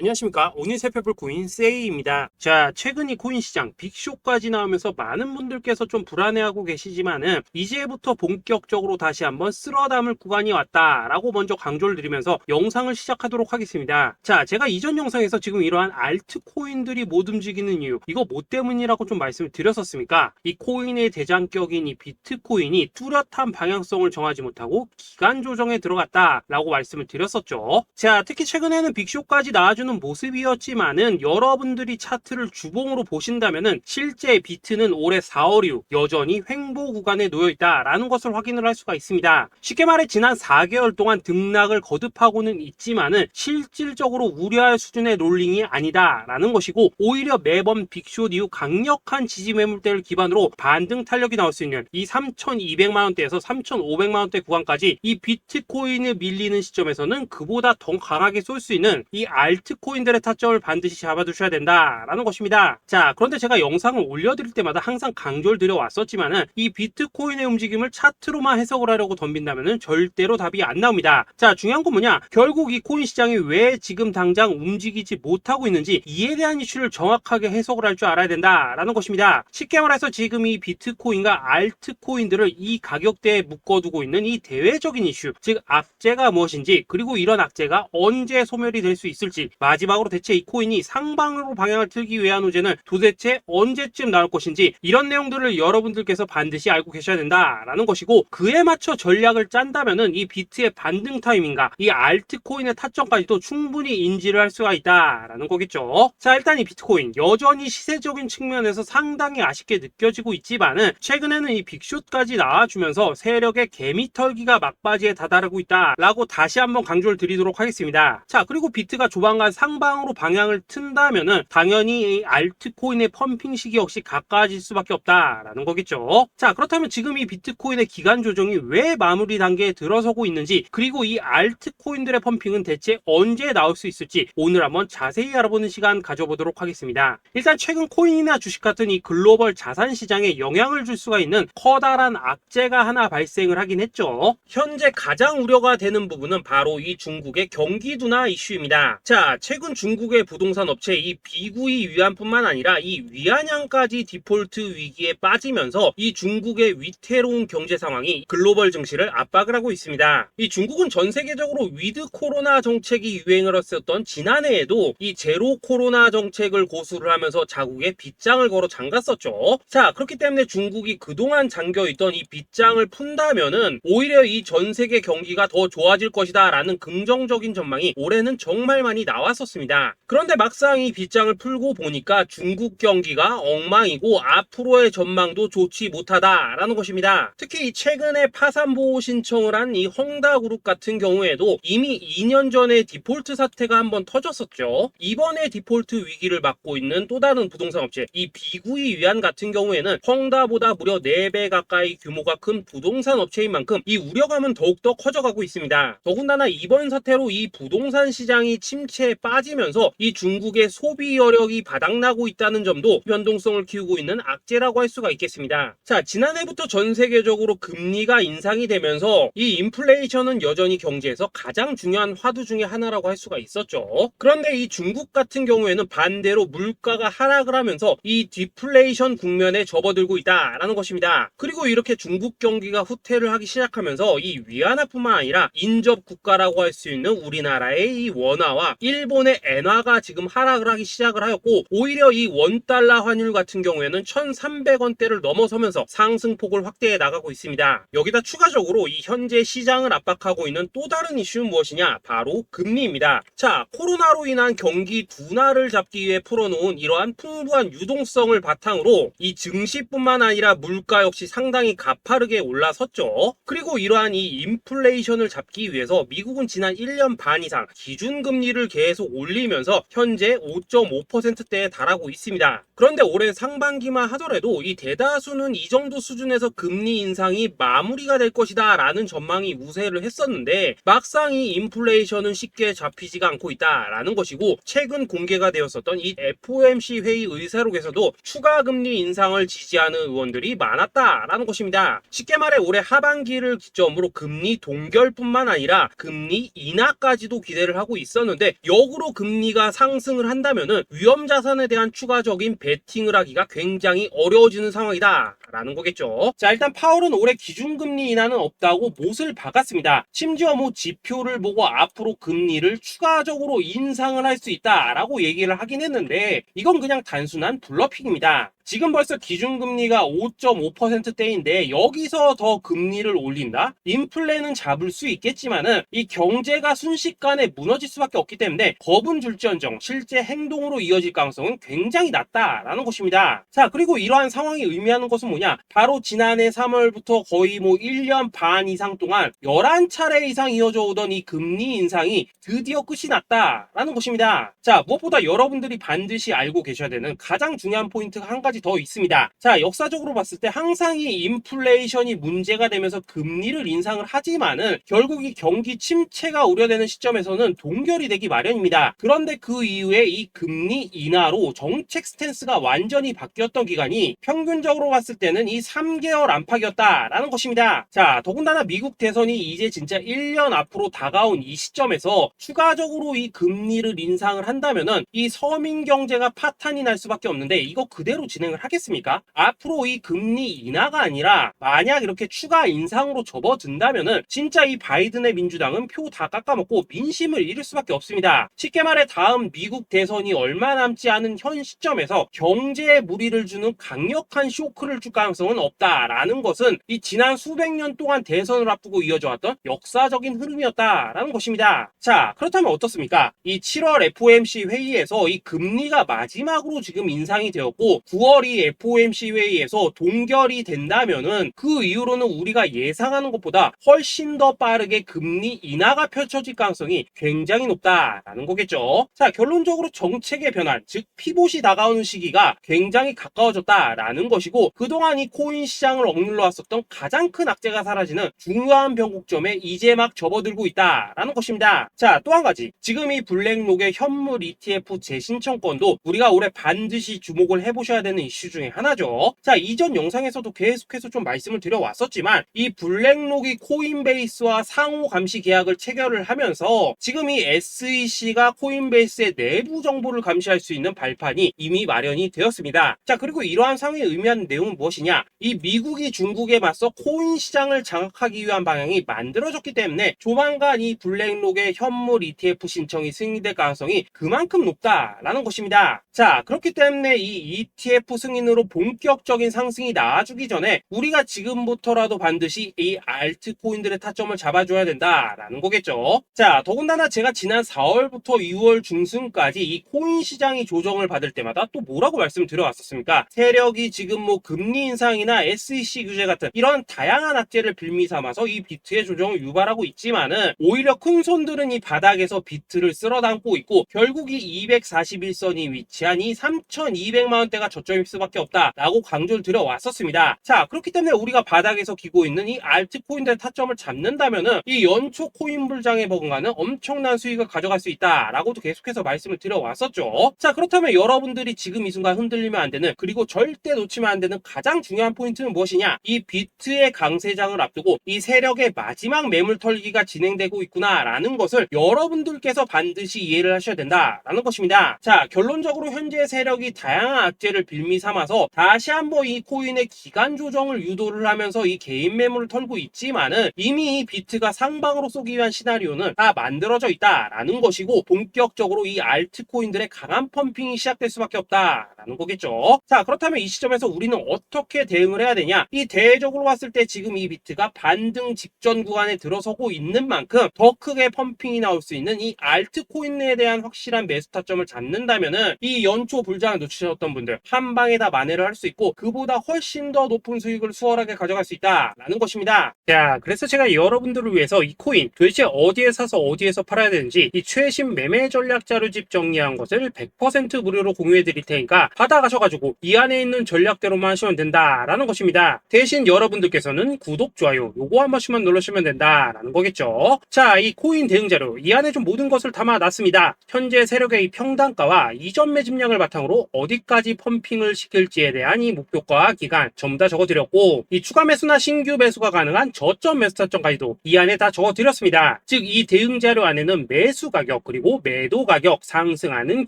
안녕하십니까. 오늘 살펴볼 코인 세이입니다. 자, 최근 이 코인 시장 빅쇼까지 나오면서 많은 분들께서 좀 불안해하고 계시지만은 이제부터 본격적으로 다시 한번 쓸어담을 구간이 왔다라고 먼저 강조를 드리면서 영상을 시작하도록 하겠습니다. 자, 제가 이전 영상에서 지금 이러한 알트코인들이 못 움직이는 이유, 이거 뭐 때문이라고 좀 말씀을 드렸었습니까? 이 코인의 대장격인 이 비트코인이 뚜렷한 방향성을 정하지 못하고 기간 조정에 들어갔다라고 말씀을 드렸었죠. 자, 특히 최근에는 빅쇼까지 나와주는 모습이었지만은 여러분들이 차트를 주봉으로 보신다면은 실제 비트는 올해 4월 이후 여전히 횡보 구간에 놓여 있다라는 것을 확인을 할 수가 있습니다. 쉽게 말해 지난 4개월 동안 등락을 거듭하고는 있지만은 실질적으로 우려할 수준의 롤링이 아니다라는 것이고, 오히려 매번 빅숏 이후 강력한 지지 매물대를 기반으로 반등 탄력이 나올 수 있는 이 3,200만 원대에서 3,500만 원대 구간까지 이 비트코인을 밀리는 시점에서는 그보다 더 강하게 쏠 수 있는 이 알트코인들의 타점을 반드시 잡아두셔야 된다라는 것입니다. 자, 그런데 제가 영상을 올려드릴 때마다 항상 강조를 드려왔었지만은 이 비트코인의 움직임을 차트로만 해석을 하려고 덤빈다면은 절대로 답이 안 나옵니다. 자, 중요한 건 뭐냐? 결국 이 코인 시장이 왜 지금 당장 움직이지 못하고 있는지 이에 대한 이슈를 정확하게 해석을 할 줄 알아야 된다라는 것입니다. 쉽게 말해서 지금 이 비트코인과 알트코인들을 이 가격대에 묶어두고 있는 이 대외적인 이슈, 즉 악재가 무엇인지, 그리고 이런 악재가 언제 소멸이 될 수 있을지, 마지막으로 대체 이 코인이 상방으로 방향을 틀기 위한 호재는 도대체 언제쯤 나올 것인지, 이런 내용들을 여러분들께서 반드시 알고 계셔야 된다라는 것이고, 그에 맞춰 전략을 짠다면은 이 비트의 반등 타이밍과 이 알트코인의 타점까지도 충분히 인지를 할 수가 있다라는 거겠죠. 자, 일단 이 비트코인 여전히 시세적인 측면에서 상당히 아쉽게 느껴지고 있지만은 최근에는 이 빅숏까지 나와주면서 세력의 개미털기가 막바지에 다다르고 있다라고 다시 한번 강조를 드리도록 하겠습니다. 자, 그리고 비트가 조만간 상방으로 방향을 튼다면은 당연히 이 알트코인의 펌핑 시기 역시 가까워질 수밖에 없다라는 거겠죠. 자, 그렇다면 지금 이 비트코인의 기간 조정이 왜 마무리 단계에 들어서고 있는지, 그리고 이 알트코인들의 펌핑은 대체 언제 나올 수 있을지 오늘 한번 자세히 알아보는 시간 가져보도록 하겠습니다. 일단 최근 코인이나 주식 같은 이 글로벌 자산 시장에 영향을 줄 수가 있는 커다란 악재가 하나 발생을 하긴 했죠. 현재 가장 우려가 되는 부분은 바로 이 중국의 경기 둔화 이슈입니다. 자, 최근 중국의 부동산 업체 이 비구이 위안뿐만 아니라 이 위안양까지 디폴트 위기에 빠지면서 이 중국의 위태로운 경제 상황이 글로벌 증시를 압박을 하고 있습니다. 이 중국은 전 세계적으로 위드 코로나 정책이 유행을 했었던 지난해에도 이 제로 코로나 정책을 고수를 하면서 자국에 빗장을 걸어 잠갔었죠. 자, 그렇기 때문에 중국이 그동안 잠겨있던 이 빗장을 푼다면은 오히려 이 전 세계 경기가 더 좋아질 것이다 라는 긍정적인 전망이 올해는 정말 많이 나왔었습니다. 그런데 막상 이 빗장을 풀고 보니까 중국 경기가 엉망이고 앞으로의 전망도 좋지 못하다라는 것입니다. 특히 최근에 파산보호 신청을 한 이 헝다그룹 같은 경우에도 이미 2년 전에 디폴트 사태가 한번 터졌었죠. 이번에 디폴트 위기를 맞고 있는 또 다른 부동산 업체 이 비구이 위안 같은 경우에는 헝다보다 무려 4배 가까이 규모가 큰 부동산 업체인 만큼 이 우려감은 더욱더 커져가고 있습니다. 더군다나 이번 사태로 이 부동산 시장이 침체에 빠지면서 이 중국의 소비 여력이 바닥나고 있다는 점도 변동성을 키우고 있는 악재라고 할 수가 있겠습니다. 자, 지난해부터 전 세계적으로 금리가 인상이 되면서 이 인플레이션은 여전히 경제에서 가장 중요한 화두 중에 하나라고 할 수가 있었죠. 그런데 이 중국 같은 경우에는 반대로 물가가 하락을 하면서 이 디플레이션 국면에 접어들고 있다라는 것입니다. 그리고 이렇게 중국 경기가 후퇴를 하기 시작하면서 이 위안화뿐만 아니라 인접 국가라고 할 수 있는 우리나라의 이 원화와 일본의 엔화가 지금 하락을 하기 시작을 하였고, 오히려 이 원달러 환율 같은 경우에는 1,300원대를 넘어서면서 상승폭을 확대해 나가고 있습니다. 여기다 추가적으로 이 현재 시장을 압박하고 있는 또 다른 이슈는 무엇이냐? 바로 금리입니다. 자, 코로나로 인한 경기 둔화를 잡기 위해 풀어놓은 이러한 풍부한 유동성을 바탕으로 이 증시뿐만 아니라 물가 역시 상당히 가파르게 올라섰죠. 그리고 이러한 이 인플레이션을 잡기 위해서 미국은 지난 1년 반 이상 기준금리를 계속 올리면서 현재 5.5%대에 달하고 있습니다. 그런데 올해 상반기만 하더라도 이 대다수는 이 정도 수준에서 금리 인상이 마무리가 될 것이다 라는 전망이 우세를 했었는데, 막상 이 인플레이션은 쉽게 잡히지가 않고 있다라는 것이고, 최근 공개가 되었었던 이 FOMC 회의 의사록에서도 추가 금리 인상을 지지하는 의원들이 많았다라는 것입니다. 쉽게 말해 올해 하반기를 기점으로 금리 동결뿐만 아니라 금리 인하까지도 기대를 하고 있었는데, 역으로 금리가 상승을 한다면은 위험 자산에 대한 추가적인 베팅을 하기가 굉장히 어려워지는 상황이다 라는 거겠죠. 자, 일단 파월은 올해 기준금리 인하는 없다고 못을 박았습니다. 심지어 뭐 지표를 보고 앞으로 금리를 추가적으로 인상을 할 수 있다라고 얘기를 하긴 했는데 이건 그냥 단순한 블러핑입니다. 지금 벌써 기준금리가 5.5%대인데 여기서 더 금리를 올린다? 인플레는 잡을 수 있겠지만은 이 경제가 순식간에 무너질 수밖에 없기 때문에 겁은 줄지언정 실제 행동으로 이어질 가능성은 굉장히 낮다라는 것입니다. 자, 그리고 이러한 상황이 의미하는 것은 뭐냐? 바로 지난해 3월부터 거의 뭐 1년 반 이상 동안 11차례 이상 이어져 오던 이 금리 인상이 드디어 끝이 났다라는 것입니다. 자, 무엇보다 여러분들이 반드시 알고 계셔야 되는 가장 중요한 포인트가 한 가지 더 있습니다. 자, 역사적으로 봤을 때 항상 이 인플레이션이 문제가 되면서 금리를 인상을 하지만은 결국 이 경기 침체가 우려되는 시점에서는 동결이 되기 마련입니다. 그런데 그 이후에 이 금리 인하로 정책 스탠스가 완전히 바뀌었던 기간이 평균적으로 봤을 때는 이 3개월 안팎이었다라는 것입니다. 자, 더군다나 미국 대선이 이제 진짜 1년 앞으로 다가온 이 시점에서 추가적으로 이 금리를 인상을 한다면은 이 서민 경제가 파탄이 날 수밖에 없는데 이거 그대로 진행을 하겠습니까? 앞으로 이 금리 인하가 아니라 만약 이렇게 추가 인상으로 접어든다면은 진짜 이 바이든의 민주당은 표 다 깎아먹고 민심을 잃을 수밖에 없습니다. 쉽게 말해 다음 미국 대선이 얼마 남지 않은 현 시점에서 경제에 무리를 주는 강력한 쇼크를 줄 가능성은 없다라는 것은 이 지난 수백 년 동안 대선을 앞두고 이어져 왔던 역사적인 흐름이었다라는 것입니다. 자, 그렇다면 어떻습니까? 이 7월 FOMC 회의에서 이 금리가 마지막으로 지금 인상이 되었고 9월 이 FOMC 회의에서 동결이 된다면은 그 이후로는 우리가 예상하는 것보다 훨씬 더 빠르게 금리 인하가 펼쳐질 가능성이 굉장히 높다라는 거겠죠. 자, 결론적으로 정책의 변환, 즉 피봇이 다가오는 시기가 굉장히 가까워졌다라는 것이고 그동안 이 코인 시장을 억눌러 왔었던 가장 큰 악재가 사라지는 중요한 변곡점에 이제 막 접어들고 있다라는 것입니다. 자, 또 한 가지, 지금 이 블랙록의 현물 ETF 재신청권도 우리가 올해 반드시 주목을 해보셔야 되는 이슈 중에 하나죠. 자, 이전 영상에서도 계속해서 좀 말씀을 드려왔었지만 이 블랙록이 코인베이스와 상호 감시 계약을 체결을 하면서 지금 이 SEC가 코인베이스의 내부 정보를 감시할 수 있는 발판이 이미 마련이 되었습니다. 자, 그리고 이러한 상황이 의미하는 내용은 무엇이냐? 이 미국이 중국에 맞서 코인 시장을 장악하기 위한 방향이 만들어졌기 때문에 조만간 이 블랙록의 현물 ETF 신청이 승인될 가능성이 그만큼 높다라는 것입니다. 자, 그렇기 때문에 이 ETF 승인으로 본격적인 상승이 나와주기 전에 우리가 지금부터라도 반드시 이 알트코인들의 타점을 잡아줘야 된다라는 거겠죠. 자, 더군다나 제가 지난 4월부터 6월 중순까지 이 코인 시장이 조정을 받을 때마다 또 뭐라고 말씀드려왔었습니까? 세력이 지금 뭐 금리 인상이나 SEC 규제 같은 이런 다양한 악재를 빌미 삼아서 이 비트의 조정을 유발하고 있지만은 오히려 큰 손들은 이 바닥에서 비트를 쓸어담고 있고 결국 이 241선이 위치한 이 3,200만 원대가 저점일 수밖에 없다라고 강조를 드려왔었습니다. 자, 그렇기 때문에 우리가 바닥에서 기고 있는 이 알트코인들의 타점을 잡는다면은 이 연초 코인 불장에 버금가는 엄청난 수익을 가져갈 수 있다라고도 계속해서 말씀을 드려왔었죠. 자, 그렇다면 여러분들이 지금 이 순간 흔들리면 안 되는, 그리고 절대 놓치면 안 되는 가장 중요한 포인트는 무엇이냐? 이 비트의 강세장을 앞두고 이 세력의 마지막 매물 털기가 진행되고 있구나라는 것을 여러분들께서 반드시 이해를 하셔야 된다라는 것입니다. 자, 결론적으로 현재 세력이 다양한 악재를 빌미 삼아서 다시 한번 이 코인의 기간 조정을 유도를 하면서 이 개인 매물을 털고 있지만은 이미 이 비트가 상방으로 쏘기 위한 시나리오는 다 만들어져 있다라는 것이고 본격적으로 이 알트코인들의 강한 펌핑이 시작될 수밖에 없다라는 거겠죠. 자, 그렇다면 이 시점에서 우리는 어떻게 대응을 해야 되냐? 이 대외적으로 봤을 때 지금 이 비트가 반등 직전 구간에 들어서고 있는 만큼 더 크게 펌핑이 나올 수 있는 이 알트코인에 대한 확실한 매수 타점을 잡는다면은 이 연초 불장을 놓치셨던 분들 한 방에 다 만회를 할 수 있고 그보다 훨씬 더 높은 수익을 수월하게 가져갈 수 있다라는 것입니다. 자, 그래서 제가 여러분들을 위해서 이 코인 도대체 어디에 사서 어디에서 팔아야 되는지 이 최신 매매 전략 자료집 정리한 것을 100% 무료로 공유해 드릴 테니까 받아가셔가지고 이 안에 있는 전략대로만 하시면 된다라는 것입니다. 대신 여러분들께서는 구독, 좋아요 요거 한 번씩만 눌러주시면 된다라는 거겠죠. 자, 이 코인 대응 자료 이 안에 좀 모든 것을 담아놨습니다. 현재 세력의 이 평단가와 이전 매집량을 바탕으로 어디까지 펌핑을 시킬지에 대한 이 목표가 기간 전부 다 적어드렸고, 이 추가 매수나 신규 매수가 가능한 저점 매수 타점까지도 이 안에 다 적어드렸습니다. 즉 이 대응 자료 안에는 매수 가격 그리고 매도 가격, 상승하는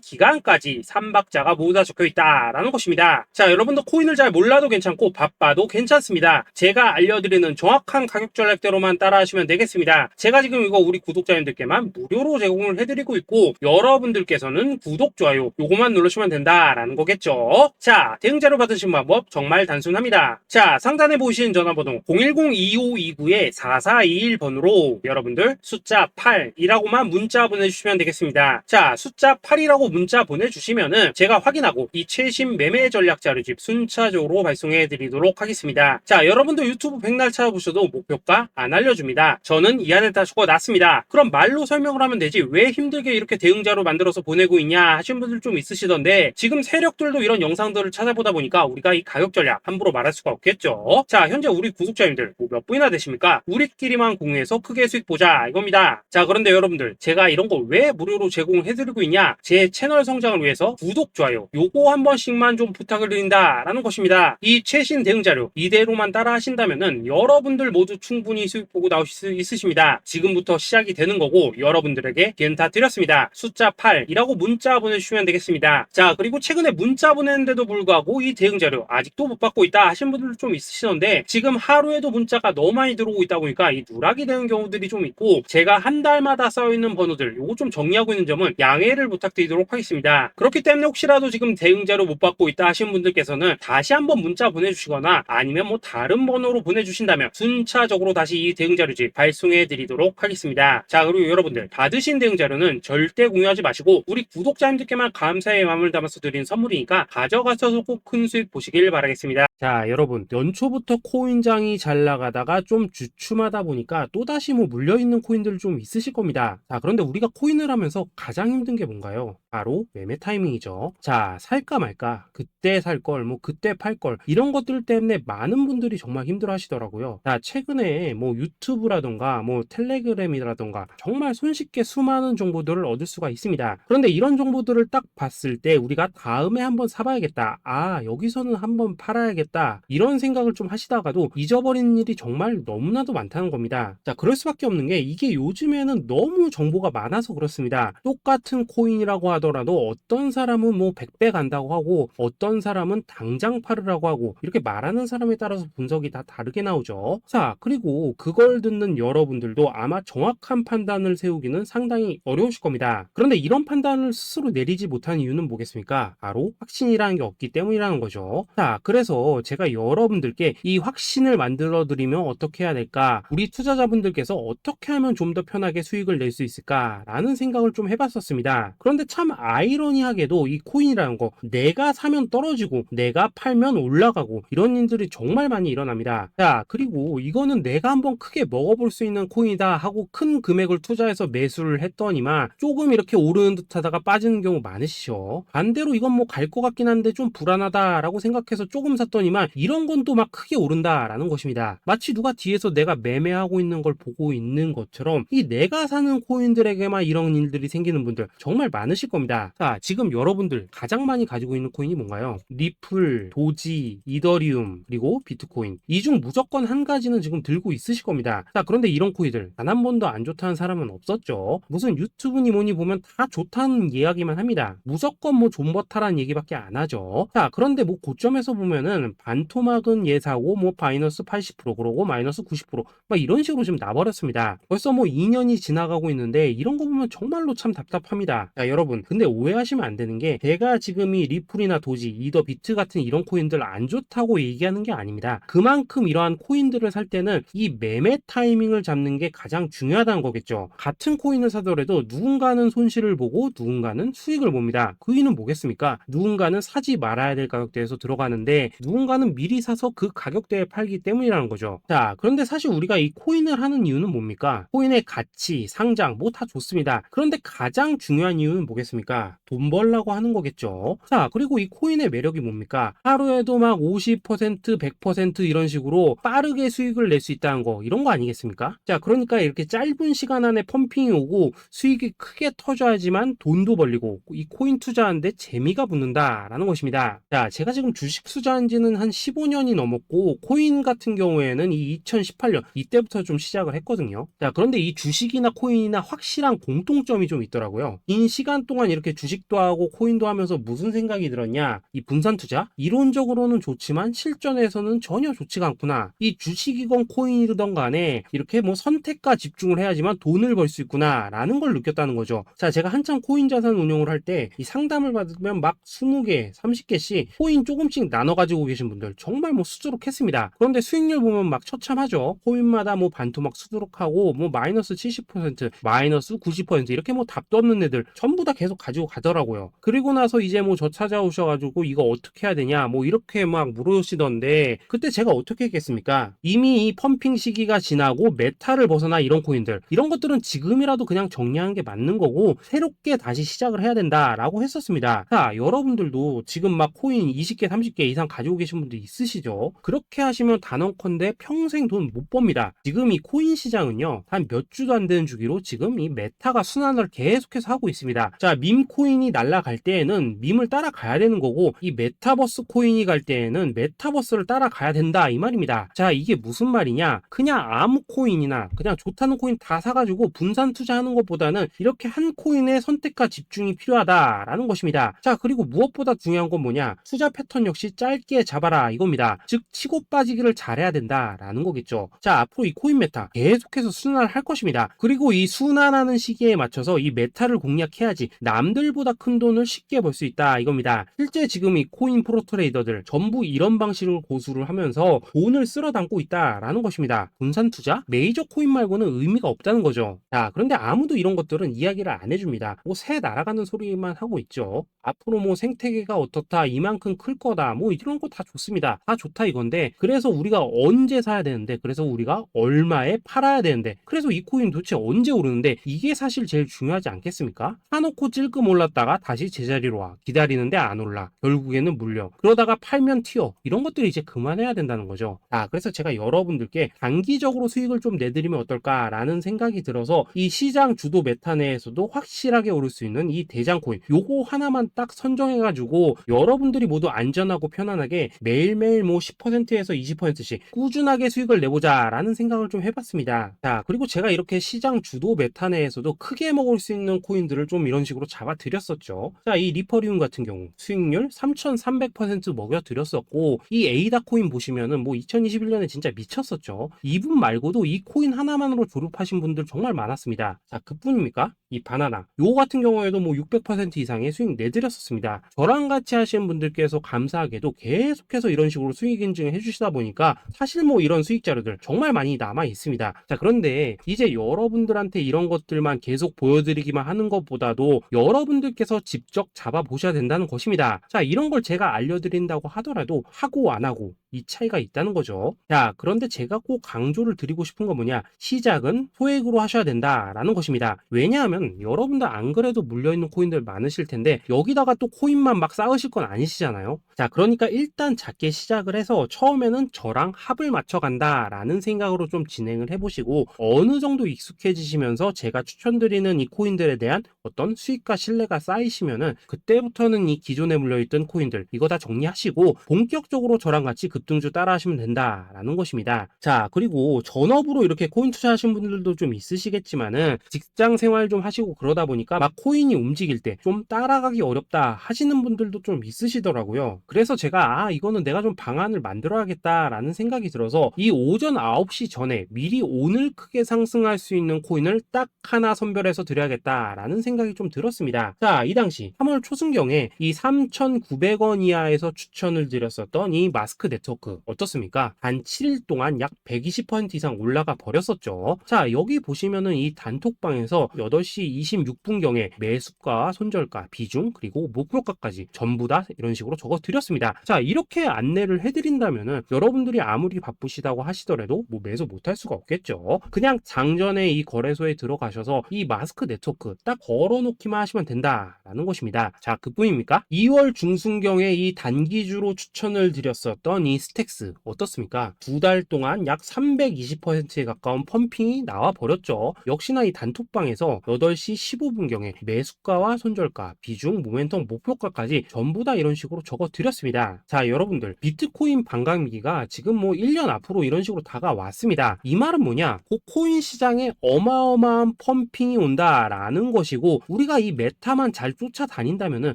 기간까지 3박자가 모두 다 적혀 있다라는 것입니다. 자, 여러분도 코인을 잘 몰라도 괜찮고 바빠도 괜찮습니다. 제가 알려드리는 정확한 가격 전략대로만 따라하시면 되겠습니다. 제가 지금 이거 우리 구독자님들께만 무료로 제공을 해드리고 있고, 여러분들께서는 구독, 좋아요 요거만 누르시면 된다라는 거겠죠. 자, 대응 자료 받으신 방법 정말 단순합니다. 자, 상단에 보이시는 전화번호 010-2529-4421번으로 여러분들 숫자 8이라고만 문자 보내주시면 되겠습니다. 자, 숫자 8이라고 문자 보내주시면은 제가 확인하고 이 최신 매매 전략 자료집 순차적으로 발송해 드리도록 하겠습니다. 자, 여러분들 유튜브 백날 찾아보셔도 목표가 안 알려줍니다. 저는 이 안에 다 적어놨습니다. 그럼 말로 설명을 하면 되지 왜 힘들게 이렇게 대응 자료 만들어서 보내고 있냐 하시는 분들 좀 있으시던데, 지금 세력들도 이런 영상들을 찾아보다 보니까 우리가 이 가격 전략 함부로 말할 수가 없겠죠. 자, 현재 우리 구독자님들 몇 분이나 되십니까? 우리끼리만 공유해서 크게 수익 보자 이겁니다. 자, 그런데 여러분들 제가 이런 거 왜 무료로 제공해드리고 있냐? 제 채널 성장을 위해서 구독, 좋아요 요거 한 번씩만 좀 부탁을 드린다라는 것입니다. 이 최신 대응 자료 이대로만 따라 하신다면은 여러분들 모두 충분히 수익 보고 나오실 수 있으십니다. 지금부터 시작이 되는 거고, 여러분들에게 기회는 다 드렸습니다. 숫자 8이라고 문자 보내주시면 되겠습니다. 자, 그리고 최근에 문자 보냈는데도 불구하고 이 대응 자료 아직도 못 받고 있다 하신 분들 좀 있으시던데, 지금 하루에도 문자가 너무 많이 들어오고 있다 보니까 이 누락이 되는 경우들이 좀 있고, 제가 한 달마다 쌓여있는 번호들 요거 좀 정리하고 있는 점은 양해를 부탁드리도록 하겠습니다. 그렇기 때문에 혹시라도 지금 대응 자료 못 받고 있다 하신 분들께서는 다시 한번 문자 보내주시거나 아니면 뭐 다른 번호로 보내주신다면 순차적으로 다시 이 대응 자료집 발송해 드리도록 하겠습니다. 자, 그리고 여러분들 받으신 대응 자료는 절대 공유하지 마시고 우리 구독자님들께만 감사의 마음을 담아서 드린 선물이니까 가져가셔서 꼭 큰 수익 보시길 바라겠습니다. 자, 여러분 연초부터 코인장이 잘 나가다가 좀 주춤하다 보니까 또다시 뭐 물려있는 코인들 좀 있으실 겁니다. 자, 그런데 우리가 코인을 하면서 가장 힘든 게 뭔가요? 바로 매매 타이밍이죠. 자, 살까 말까, 그때 살 걸, 뭐 그때 팔 걸, 이런 것들 때문에 많은 분들이 정말 힘들어 하시더라고요. 자, 최근에 뭐 유튜브라던가 뭐 텔레그램이라던가 정말 손쉽게 수많은 정보들을 얻을 수가 있습니다. 그런데 이런 정보들을 딱 봤을 때 우리가 다음에 한번 사봐야겠다, 아 여기서는 한번 팔아야겠다, 이런 생각을 좀 하시다가도 잊어버리는 일이 정말 너무나도 많다는 겁니다. 자, 그럴 수밖에 없는 게 이게 요즘에는 너무 정보가 많아서 그렇습니다. 똑같은 코인이라고 하더라도 어떤 사람은 뭐 100배 간다고 하고 어떤 사람은 당장 팔으라고 하고, 이렇게 말하는 사람에 따라서 분석이 다 다르게 나오죠. 자, 그리고 그걸 듣는 여러분들도 아마 정확한 판단을 세우기는 상당히 어려우실 겁니다. 그런데 이런 판단을 스스로 내리지 못한 이유는 뭐겠습니까? 바로 확신이라는 게 없기 때문이라는 거죠. 자, 그래서 제가 여러분들께 이 확신을 만들어 드리면 어떻게 해야 될까, 우리 투자자분들께서 어떻게 하면 좀 더 편하게 수익을 낼 수 있을까 라는 생각을 좀 해봤었습니다. 그런데 참 아이러니하게도 이 코인이라는 거 내가 사면 떨어지고 내가 팔면 올라가고 이런 일들이 정말 많이 일어납니다. 자, 그리고 이거는 내가 한번 크게 먹어볼 수 있는 코인이다 하고 큰 금액을 투자해서 매수를 했더니만 조금 이렇게 오르는 듯 하다가 빠지는 경우 많으시죠. 반대로 이건 뭐 갈 것 같긴 한데 좀 불안하다라고 생각해서 조금 샀더니만 이런 건 또 막 크게 오른다라는 것입니다. 마치 누가 뒤에서 내가 매매하고 있는 걸 보고 있는 것처럼 이 내가 사는 코인들에게만 이런 일들이 생기는 분들 정말 많으실 겁니다. 자, 지금 여러분들 가장 많이 가지고 있는 코인이 뭔가요? 리플, 도지, 이더리움, 그리고 비트코인. 이 중 무조건 한 가지는 지금 들고 있으실 겁니다. 자, 그런데 이런 코인들 단 한 번도 안 좋다는 사람은 없었죠. 무슨 유튜브니 뭐니 보면 다 좋다는 이야기만 합니다. 무조건 뭐 존버타라는 얘기밖에 안 하죠. 자, 그런데 뭐 고점에서 보면은 반토막은 예사고 뭐 마이너스 80% 그러고 마이너스 90%막 이런 식으로 지금 나버렸습니다. 벌써 뭐 2년이 지나가고 있는데 이런 거 보면 정말로 참 답답합니다. 자, 여러분 근데 오해하시면 안 되는 게 제가 지금 이 리플이나 도지, 이더, 비트 같은 이런 코인들 안 좋다고 얘기하는 게 아닙니다. 그만큼 이러한 코인들을 살 때는 이 매매 타이밍을 잡는 게 가장 중요하다는 거겠죠. 같은 코인을 사더라도 누군가는 손실을 보고 누군가는 수익을 봅니다. 그 이유는 뭐겠습니까? 누군가는 사지 말아야 될 가격대에서 들어가는데 누군가는 미리 사서 그 가격대에 팔기 때문이라는 거죠. 자, 그런데 사실 우리가 이 코인을 하는 이유는 뭡니까? 코인의 가치, 상장 뭐 다 좋습니다. 그런데 가장 중요한 이유는 뭐겠습니까? 돈 벌라고 하는 거겠죠. 자, 그리고 이 코인의 매력이 뭡니까? 하루에도 막 50%, 100% 이런 식으로 빠르게 수익을 낼 수 있다는 거, 이런 거 아니겠습니까? 자, 그러니까 이렇게 짧은 시간 안에 펌핑이 오고 수익이 크게 터져야지만 돈도 벌리고 이 코인 투자하는데 재미가 붙는다라는 것입니다. 자, 제가 지금 주식 투자한 지는 한 15년이 넘었고 코인 같은 경우에는 이 2018년 이때부터 좀 시작을 했거든요. 자, 그런데 이 주식이나 코인이나 확실한 공통점이 좀 있더라고요. 긴 시간 동안 이렇게 주식도 하고 코인도 하면서 무슨 생각이 들었냐? 이 분산 투자? 이론적으로는 좋지만 실전에서는 전혀 좋지가 않구나. 이 주식이건 코인이든 간에 이렇게 뭐 선택과 집중을 해야지만 돈을 벌 수 있구나 라는 걸 느꼈다는 거죠. 자, 제가 한참 코인 자산 운용을 할 때 이 상담을 받으면 막 20개, 30개씩 코인 조금씩 나눠 가지고 계신 분들 정말 뭐 수두룩했습니다. 그런데 수익률 보면 막 처참하죠. 코인마다 뭐 반토막 수두룩하고 뭐 마이너스 70%, 마이너스 90% 이렇게 뭐 답도 없는 애들 전부 다 계속 가지고 가더라고요. 그리고 나서 이제 뭐 저 찾아오셔가지고 이거 어떻게 해야 되냐 뭐 이렇게 막 물으시던데 그때 제가 어떻게 했겠습니까? 이미 이 펌핑 시기가 지나고 메타를 벗어나 이런 코인들 이런 것들은 지금이라도 그냥 정리하는 게 맞는 거고 새롭게 다시 시작을 해야 된다라고 했었습니다. 자, 여러분들도 지금 막 코인 20개, 30개 이상 가지고 계신 분들 있으시죠? 그렇게 하시면 단언컨대 평생 돈 못 법니다. 지금 이 코인 시장은요 한 몇 주도 안 되는 주기로 지금 이 메타가 순환을 계속해서 하고 있습니다. 자, 밈 코인이 날아갈 때에는 밈을 따라가야 되는 거고 이 메타버스 코인이 갈 때에는 메타버스를 따라가야 된다 이 말입니다. 자, 이게 무슨 말이냐? 그냥 아무 코인이나 그냥 좋다는 코인 다 사가지고 분산 투자하는 것보다는 이렇게 한 코인의 선택과 집중이 필요하다라는 것입니다. 자, 그리고 무엇보다 중요한 건 뭐냐? 투자 패턴 역시 짧게 잡아라 이겁니다. 즉 치고 빠지기를 잘해야 된다라는 거겠죠. 자, 앞으로 이 코인 메타 계속해서 순환을 할 것입니다. 그리고 이 순환하는 시기에 맞춰서 이 메타를 공략해야지 남들보다 큰 돈을 쉽게 벌 수 있다 이겁니다. 실제 지금 이 코인 프로 트레이더들 전부 이런 방식을 고수를 하면서 돈을 쓸어 담고 있다라는 것입니다. 분산 투자? 메이저 코인 말고는 의미가 없다는 거죠. 자, 그런데 아무도 이런 것들은 이야기를 안 해줍니다. 뭐 새 날아가는 소리만 하고 있죠. 앞으로 뭐 생태계가 어떻다, 이만큼 클 거다, 뭐 이런 거 다 좋습니다. 다 좋다 이건데 그래서 우리가 언제 사야 되는데 그래서 우리가 얼마에 팔아야 되는데 그래서 이 코인 도대체 언제 오르는데 이게 사실 제일 중요하지 않겠습니까? 사놓고 찔끔 올랐다가 다시 제자리로 와 기다리는데 안 올라 결국에는 물려 그러다가 팔면 튀어 이런 것들이 이제 그만해야 된다는 거죠. 그래서 제가 여러분들께 단기적으로 수익을 좀 내드리면 어떨까라는 생각이 들어서 이 시장 주도 메타 내에서도 확실하게 오를 수 있는 이 대장 코인 요거 하나만 딱 선정해가지고 여러분들이 모두 안전하고 편안하게 매일매일 뭐 10%에서 20%씩 꾸준하게 수익을 내보자 라는 생각을 좀 해봤습니다. 자, 그리고 제가 이렇게 시장 주도 메타 내에서도 크게 먹을 수 있는 코인들을 좀 이런 식으로 잡아드렸었죠. 자, 이 리퍼리움 같은 경우 수익률 3300% 먹여드렸었고 이 에이다 코인 보시면은 뭐 2021년에 진짜 미쳤었죠. 이분 말고도 이 코인 하나만으로 졸업하신 분들 정말 많았습니다. 자, 그뿐입니까? 이 바나나 요거 같은 경우에도 뭐 600% 이상의 수익 내드렸었습니다. 저랑 같이 하시는 분들께서 감사하게도 계속해서 이런 식으로 수익 인증을 해주시다 보니까 사실 뭐 이런 수익 자료들 정말 많이 남아 있습니다. 자, 그런데 이제 여러분들한테 이런 것들만 계속 보여드리기만 하는 것보다도 여러분들께서 직접 잡아보셔야 된다는 것입니다. 자, 이런 걸 제가 알려드린다고 하더라도 하고 안 하고 이 차이가 있다는 거죠. 자, 그런데 제가 꼭 강조를 드리고 싶은 건 뭐냐? 시작은 소액으로 하셔야 된다라는 것입니다. 왜냐하면 여러분들 안 그래도 물려있는 코인들 많으실 텐데 여기다가 또 코인만 막 쌓으실 건 아니시잖아요. 자, 그러니까 일단 작게 시작을 해서 처음에는 저랑 합을 맞춰 간다라는 생각으로 좀 진행을 해보시고 어느 정도 익숙해지시면서 제가 추천드리는 이 코인들에 대한 어떤 수익과 신뢰가 쌓이시면은 그때부터는 이 기존에 물려있던 코인들 이거 다 정리하시고 본격적으로 저랑 같이 급등주 따라 하시면 된다라는 것입니다. 자, 그리고 전업으로 이렇게 코인 투자하시는 분들도 좀 있으시겠지만은 직장 생활 좀 하시고 그러다 보니까 막 코인이 움직일 때 좀 따라가기 어렵다 하시는 분들도 좀 있으시더라고요. 그래서 제가 이거는 내가 좀 방안을 만들어야겠다라는 생각이 들어서 이 오전 9시 전에 미리 오늘 크게 상승할 수 있는 코인을 딱 하나 선별해서 드려야겠다라는 생각이 좀 들었습니다. 자, 이 당시 3월 초순경에 이 3,900원 이하에서 추천을 드렸었던 이 마스크 네트워크 네트워크 어떻습니까? 단 7일 동안 약 120% 이상 올라가 버렸었죠. 자, 여기 보시면은 이 단톡방에서 8시 26분경에 매수가, 손절가, 비중, 그리고 목표가까지 전부 다 이런 식으로 적어 드렸습니다. 자, 이렇게 안내를 해드린다면은 여러분들이 아무리 바쁘시다고 하시더라도 뭐 매수 못할 수가 없겠죠. 그냥 장전에 이 거래소에 들어가셔서 이 마스크 네트워크 딱 걸어놓기만 하시면 된다라는 것입니다. 자, 그뿐입니까? 2월 중순경에 이 단기주로 추천을 드렸었던 이 스택스 어떻습니까? 2달 동안 약 320%에 가까운 펌핑이 나와 버렸죠. 역시나 이 단톡방에서 8시 15분경에 매수가와 손절가, 비중, 모멘텀, 목표가까지 전부 다 이런 식으로 적어 드렸습니다. 자, 여러분들 비트코인 반감기가 지금 뭐 1년 앞으로 이런 식으로 다가왔습니다. 이 말은 뭐냐? 그 코인 시장에 어마어마한 펌핑이 온다라는 것이고, 우리가 이 메타만 잘 쫓아다닌다면은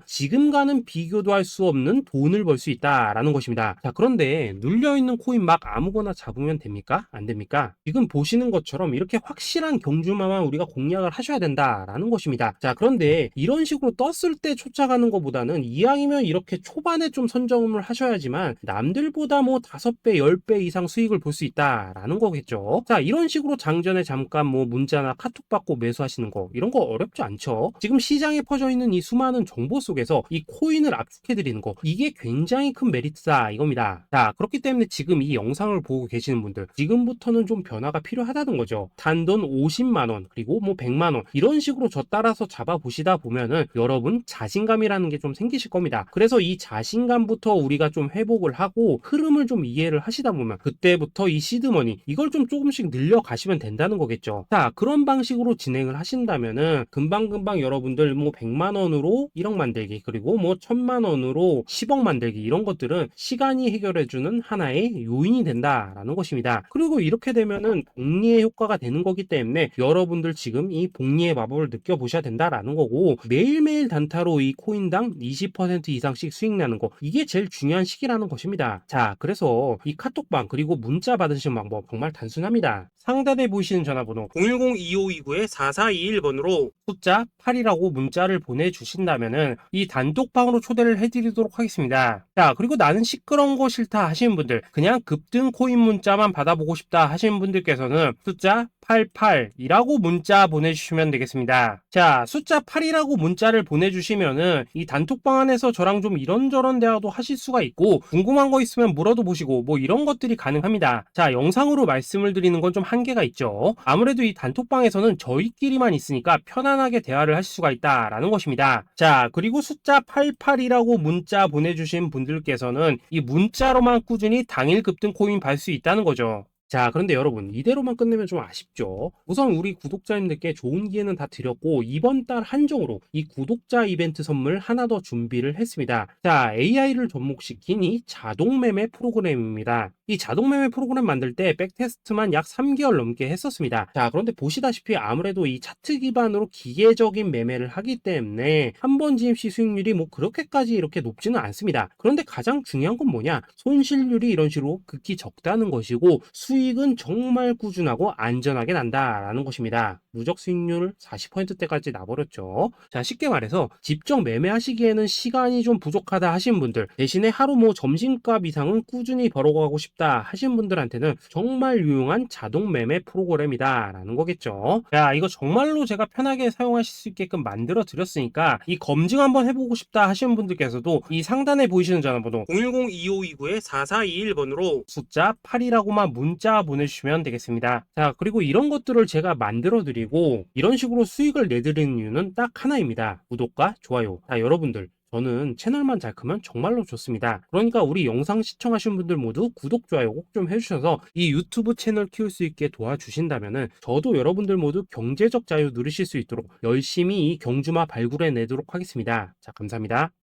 지금과는 비교도 할 수 없는 돈을 벌 수 있다라는 것입니다. 자, 그런데 눌려있는 코인 막 아무거나 잡으면 됩니까? 안 됩니까? 지금 보시는 것처럼 이렇게 확실한 경주마만 우리가 공략을 하셔야 된다라는 것입니다. 자, 그런데 이런 식으로 떴을 때 쫓아가는 것보다는 이왕이면 이렇게 초반에 좀 선점을 하셔야지만 남들보다 뭐 5배, 10배 이상 수익을 볼 수 있다라는 거겠죠. 자, 이런 식으로 장전에 잠깐 뭐 문자나 카톡 받고 매수하시는 거, 이런 거 어렵지 않죠. 지금 시장에 퍼져 있는 이 수많은 정보 속에서 이 코인을 압축해 드리는 거, 이게 굉장히 큰 메리트다 이겁니다. 자, 그렇기 때문에 지금 이 영상을 보고 계시는 분들, 지금부터는 좀 변화가 필요하다는 거죠. 단돈 50만 원, 그리고 뭐 100만 원 이런 식으로 저 따라서 잡아 보시다 보면은 여러분 자신감이라는 게 좀 생기실 겁니다. 그래서 이 자신감부터 우리가 좀 회복을 하고 흐름을 좀 이해를 하시다 보면 그때부터 이 시드머니 이걸 좀 조금씩 늘려 가시면 된다는 거겠죠. 자, 그런 방식으로 진행을 하신다면은 금방금방 여러분들 뭐 100만 원으로 1억 만들기, 그리고 뭐 1000만 원으로 10억 만들기, 이런 것들은 시간이 해결해주는 하나의 요인이 된다라는 것입니다. 그리고 이렇게 되면은 복리의 효과가 되는 거기 때문에 여러분들 지금 이 복리의 마법을 느껴보셔야 된다라는 거고, 매일매일 단타로 이 코인당 20% 이상씩 수익 나는 거, 이게 제일 중요한 시기라는 것입니다. 자, 그래서 이 카톡방 그리고 문자 받으시는 방법 정말 단순합니다. 상단에 보이시는 전화번호 010-2529-4421번으로 숫자 8이라고 문자를 보내주신다면은 이 단톡방으로 초대를 해드리도록 하겠습니다. 자, 그리고 나는 시끄러운 거 싫다 하시는 분들, 그냥 급등 코인 문자만 받아보고 싶다 하시는 분들께서는 숫자 88이라고 문자 보내주시면 되겠습니다. 자, 숫자 8이라고 문자를 보내주시면은 이 단톡방 안에서 저랑 좀 이런저런 대화도 하실 수가 있고, 궁금한 거 있으면 물어도 보시고 뭐 이런 것들이 가능합니다. 자, 영상으로 말씀을 드리는 건 좀 한계가 있죠. 아무래도 이 단톡방에서는 저희끼리만 있으니까 편안하게 대화를 하실 수가 있다라는 것입니다. 자, 그리고 숫자 88이라고 문자 보내주신 분들께서는 이 문자로만 꾸준히 당일 급등 코인 받을 수 있다는 거죠. 자, 그런데 여러분 이대로만 끝내면 좀 아쉽죠. 우선 우리 구독자님들께 좋은 기회는 다 드렸고, 이번 달 한정으로 이 구독자 이벤트 선물 하나 더 준비를 했습니다. 자, AI를 접목시킨 이 자동 매매 프로그램입니다. 이 자동 매매 프로그램 만들 때 백테스트만 약 3개월 넘게 했었습니다. 자, 그런데 보시다시피 아무래도 이 차트 기반으로 기계적인 매매를 하기 때문에 한 번 지입 시 수익률이 뭐 그렇게까지 이렇게 높지는 않습니다. 그런데 가장 중요한 건 뭐냐? 손실률이 이런 식으로 극히 적다는 것이고, 수익은 정말 꾸준하고 안전하게 난다라는 것입니다. 누적 수익률 40%대까지 나버렸죠. 자, 쉽게 말해서 직접 매매하시기에는 시간이 좀 부족하다 하신 분들, 대신에 하루 뭐 점심값 이상은 꾸준히 벌어가고 싶다 하신 분들한테는 정말 유용한 자동 매매 프로그램이다 라는 거겠죠. 자, 이거 정말로 제가 편하게 사용하실 수 있게끔 만들어 드렸으니까 이 검증 한번 해보고 싶다 하시는 분들께서도 이 상단에 보이시는 전화번호 010-2529-4421번으로 숫자 8이라고만 문자 보내주시면 되겠습니다. 자, 그리고 이런 것들을 제가 만들어 드리고 이런 식으로 수익을 내드리는 이유는 딱 하나입니다. 구독과 좋아요. 자, 여러분들 저는 채널만 잘 크면 정말로 좋습니다. 그러니까 우리 영상 시청하신 분들 모두 구독, 좋아요 꼭 좀 해주셔서 이 유튜브 채널 키울 수 있게 도와주신다면은 저도 여러분들 모두 경제적 자유 누리실 수 있도록 열심히 이 경주마 발굴해 내도록 하겠습니다. 자, 감사합니다.